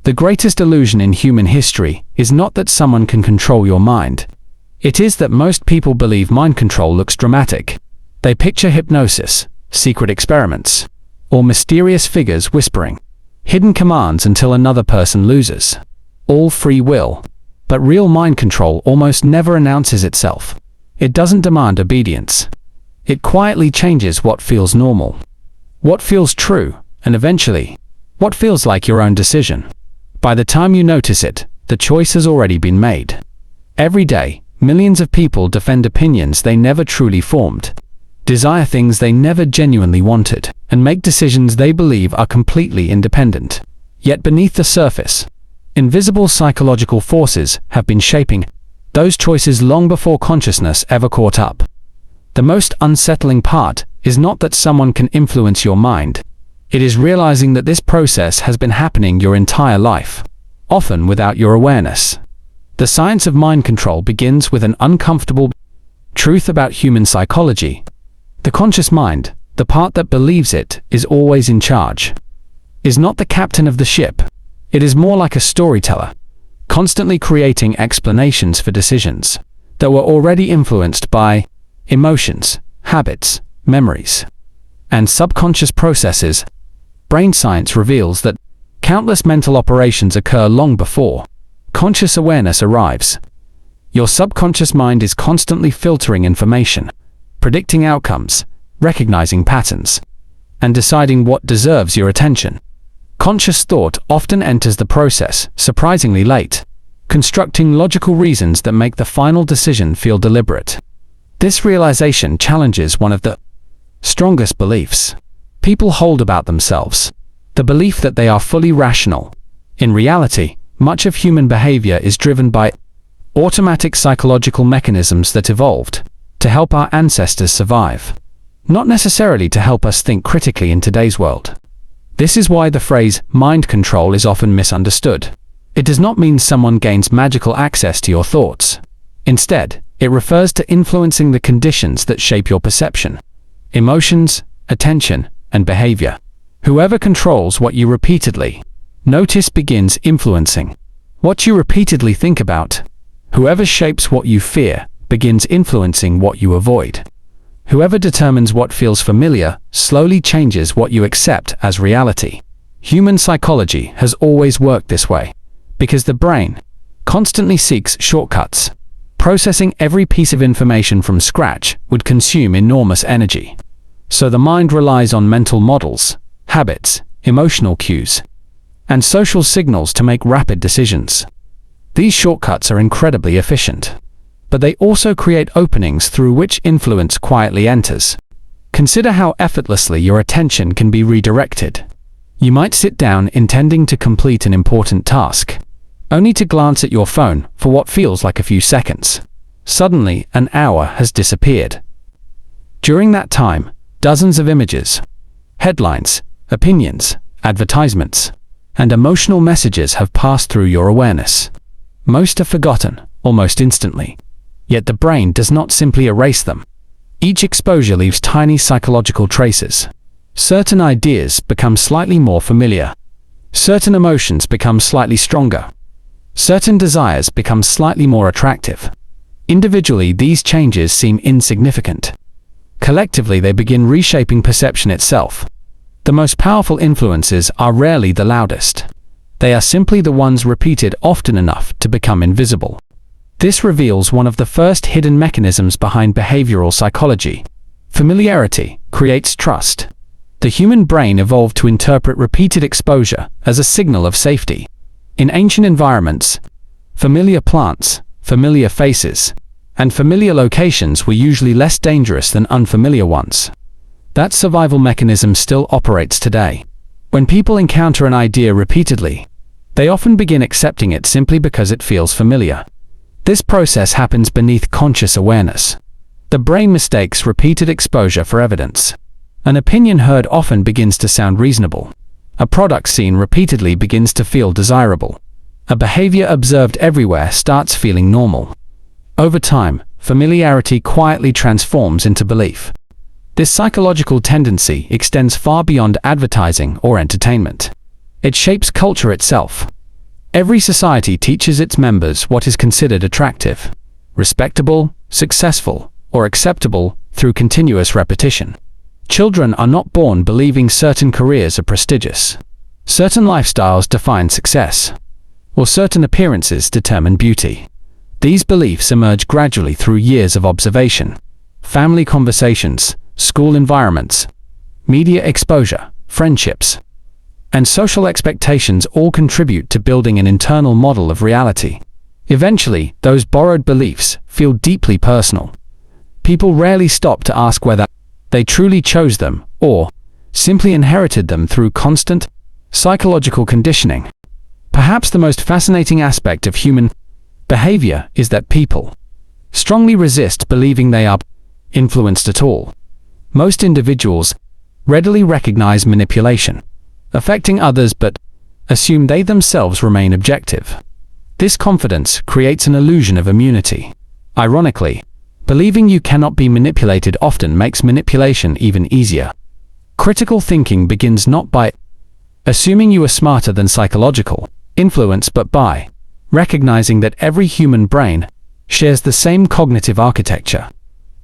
The greatest illusion in human history is not that someone can control your mind. It is that most people believe mind control looks dramatic. They picture hypnosis, secret experiments, or mysterious figures whispering hidden commands until another person loses. All free will. But real mind control almost never announces itself. It doesn't demand obedience. It quietly changes what feels normal, what feels true, and eventually, what feels like your own decision. By the time you notice it, the choice has already been made. Every day, millions of people defend opinions they never truly formed, desire things they never genuinely wanted, and make decisions they believe are completely independent. Yet beneath the surface, invisible psychological forces have been shaping those choices long before consciousness ever caught up. The most unsettling part is not that someone can influence your mind. It is realizing that this process has been happening your entire life, often without your awareness. The science of mind control begins with an uncomfortable truth about human psychology. The conscious mind, the part that believes it is always in charge, is not the captain of the ship. It is more like a storyteller, constantly creating explanations for decisions that were already influenced by emotions, habits, memories, and subconscious processes. Brain science reveals that countless mental operations occur long before conscious awareness arrives. Your subconscious mind is constantly filtering information, predicting outcomes, recognizing patterns, and deciding what deserves your attention. Conscious thought often enters the process surprisingly late, constructing logical reasons that make the final decision feel deliberate. This realization challenges one of the strongest beliefs people hold about themselves, the belief that they are fully rational. In reality, much of human behavior is driven by automatic psychological mechanisms that evolved to help our ancestors survive, not necessarily to help us think critically in today's world. This is why the phrase mind control is often misunderstood. It does not mean someone gains magical access to your thoughts. Instead, it refers to influencing the conditions that shape your perception, emotions, attention, and behavior. Whoever controls what you repeatedly notice begins influencing what you repeatedly think about. Whoever shapes what you fear begins influencing what you avoid. Whoever determines what feels familiar slowly changes what you accept as reality. Human psychology has always worked this way, because the brain constantly seeks shortcuts. Processing every piece of information from scratch would consume enormous energy. So the mind relies on mental models, habits, emotional cues, and social signals to make rapid decisions. These shortcuts are incredibly efficient, but they also create openings through which influence quietly enters. Consider how effortlessly your attention can be redirected. You might sit down intending to complete an important task, only to glance at your phone for what feels like a few seconds. Suddenly, an hour has disappeared. During that time, dozens of images, headlines, opinions, advertisements, and emotional messages have passed through your awareness. Most are forgotten, almost instantly. Yet the brain does not simply erase them. Each exposure leaves tiny psychological traces. Certain ideas become slightly more familiar. Certain emotions become slightly stronger. Certain desires become slightly more attractive. Individually, these changes seem insignificant. Collectively, they begin reshaping perception itself. The most powerful influences are rarely the loudest. They are simply the ones repeated often enough to become invisible. This reveals one of the first hidden mechanisms behind behavioral psychology. Familiarity creates trust. The human brain evolved to interpret repeated exposure as a signal of safety. In ancient environments, familiar plants, familiar faces, and familiar locations were usually less dangerous than unfamiliar ones. That survival mechanism still operates today. When people encounter an idea repeatedly, they often begin accepting it simply because it feels familiar. This process happens beneath conscious awareness. The brain mistakes repeated exposure for evidence. An opinion heard often begins to sound reasonable. A product seen repeatedly begins to feel desirable. A behavior observed everywhere starts feeling normal. Over time, familiarity quietly transforms into belief. This psychological tendency extends far beyond advertising or entertainment. It shapes culture itself. Every society teaches its members what is considered attractive, respectable, successful, or acceptable through continuous repetition. Children are not born believing certain careers are prestigious, certain lifestyles define success, or certain appearances determine beauty. These beliefs emerge gradually through years of observation, family conversations, school environments, media exposure, friendships, and social expectations all contribute to building an internal model of reality. Eventually, those borrowed beliefs feel deeply personal. People rarely stop to ask whether they truly chose them or simply inherited them through constant psychological conditioning. Perhaps the most fascinating aspect of human behavior is that people strongly resist believing they are influenced at all. Most individuals readily recognize manipulation affecting others but assume they themselves remain objective. This confidence creates an illusion of immunity. Ironically, believing you cannot be manipulated often makes manipulation even easier. Critical thinking begins not by assuming you are smarter than psychological influence but by recognizing that every human brain shares the same cognitive architecture.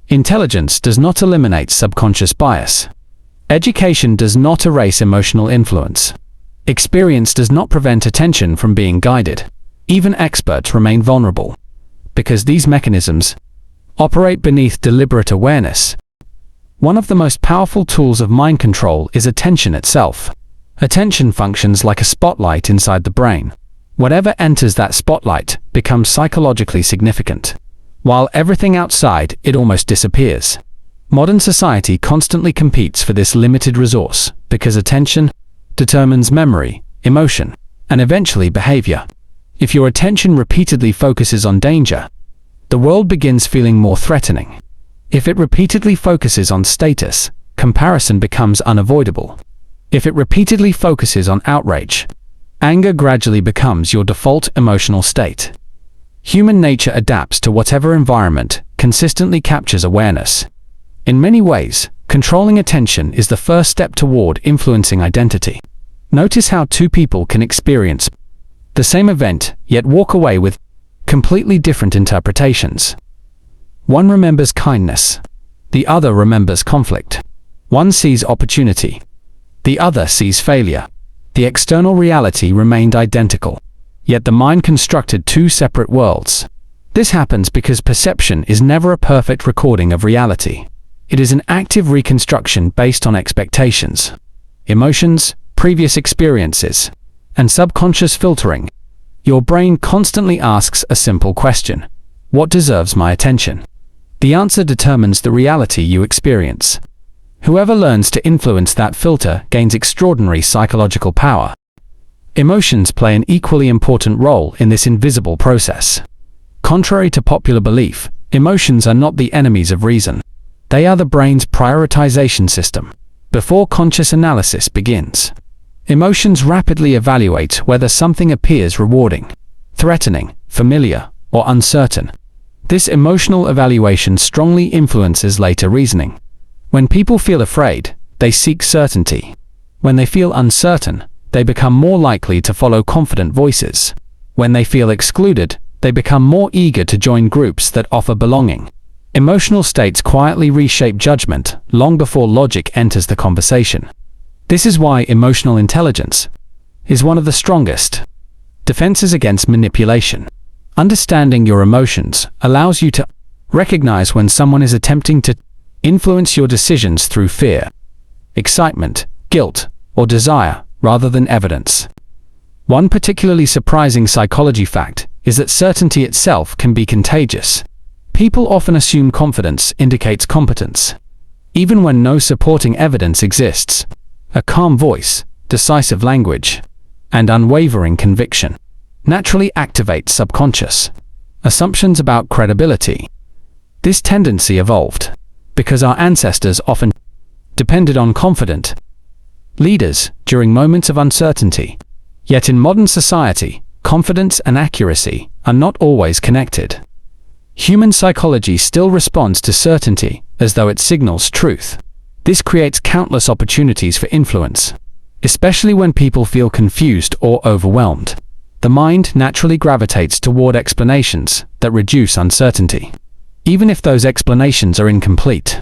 Intelligence does not eliminate subconscious bias. Education does not erase emotional influence. Experience does not prevent attention from being guided. Even experts remain vulnerable, because these mechanisms operate beneath deliberate awareness. One of the most powerful tools of mind control is attention itself. Attention functions like a spotlight inside the brain. Whatever enters that spotlight becomes psychologically significant, while everything outside it almost disappears. Modern society constantly competes for this limited resource because attention determines memory, emotion, and eventually behavior. If your attention repeatedly focuses on danger, the world begins feeling more threatening. If it repeatedly focuses on status, comparison becomes unavoidable. If it repeatedly focuses on outrage, anger gradually becomes your default emotional state. Human nature adapts to whatever environment consistently captures awareness. In many ways, controlling attention is the first step toward influencing identity. Notice how two people can experience the same event, yet walk away with completely different interpretations. One remembers kindness. The other remembers conflict. One sees opportunity. The other sees failure. The external reality remained identical, yet the mind constructed two separate worlds. This happens because perception is never a perfect recording of reality. It is an active reconstruction based on expectations, emotions, previous experiences, and subconscious filtering. Your brain constantly asks a simple question: what deserves my attention? The answer determines the reality you experience. Whoever learns to influence that filter gains extraordinary psychological power. Emotions play an equally important role in this invisible process. Contrary to popular belief, emotions are not the enemies of reason. They are the brain's prioritization system. Before conscious analysis begins, emotions rapidly evaluate whether something appears rewarding, threatening, familiar, or uncertain. This emotional evaluation strongly influences later reasoning. When people feel afraid, they seek certainty. When they feel uncertain, they become more likely to follow confident voices. When they feel excluded, they become more eager to join groups that offer belonging. Emotional states quietly reshape judgment long before logic enters the conversation. This is why emotional intelligence is one of the strongest defenses against manipulation. Understanding your emotions allows you to recognize when someone is attempting to influence your decisions through fear, excitement, guilt, or desire, rather than evidence. One particularly surprising psychology fact is that certainty itself can be contagious. People often assume confidence indicates competence, even when no supporting evidence exists. A calm voice, decisive language, and unwavering conviction naturally activate subconscious assumptions about credibility. This tendency evolved because our ancestors often depended on confident leaders during moments of uncertainty. Yet in modern society, confidence and accuracy are not always connected. Human psychology still responds to certainty as though it signals truth. This creates countless opportunities for influence, especially when people feel confused or overwhelmed. the mind naturally gravitates toward explanations that reduce uncertainty, even if those explanations are incomplete.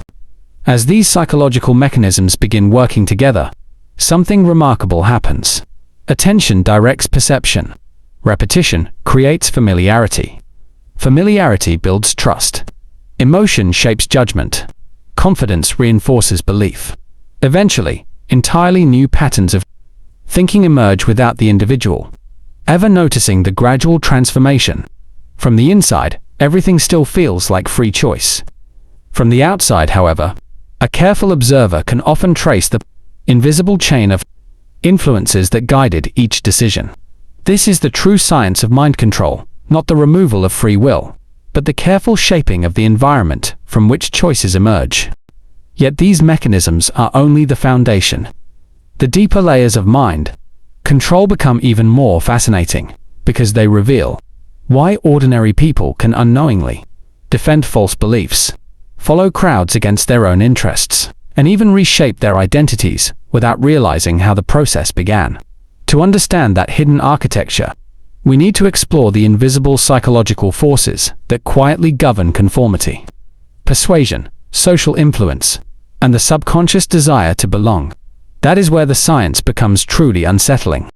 As these psychological mechanisms begin working together, something remarkable happens. Attention directs perception. Repetition creates familiarity. Familiarity builds trust. Emotion shapes judgment. Confidence reinforces belief. Eventually, entirely new patterns of thinking emerge without the individual ever noticing the gradual transformation. From the inside, everything still feels like free choice. From the outside, however, a careful observer can often trace the invisible chain of influences that guided each decision. This is the true science of mind control, not the removal of free will, but the careful shaping of the environment from which choices emerge. Yet these mechanisms are only the foundation. The deeper layers of mind control become even more fascinating, because they reveal why ordinary people can unknowingly defend false beliefs, follow crowds against their own interests, and even reshape their identities without realizing how the process began. To understand that hidden architecture, we need to explore the invisible psychological forces that quietly govern conformity, persuasion, social influence, and the subconscious desire to belong. That is where the science becomes truly unsettling.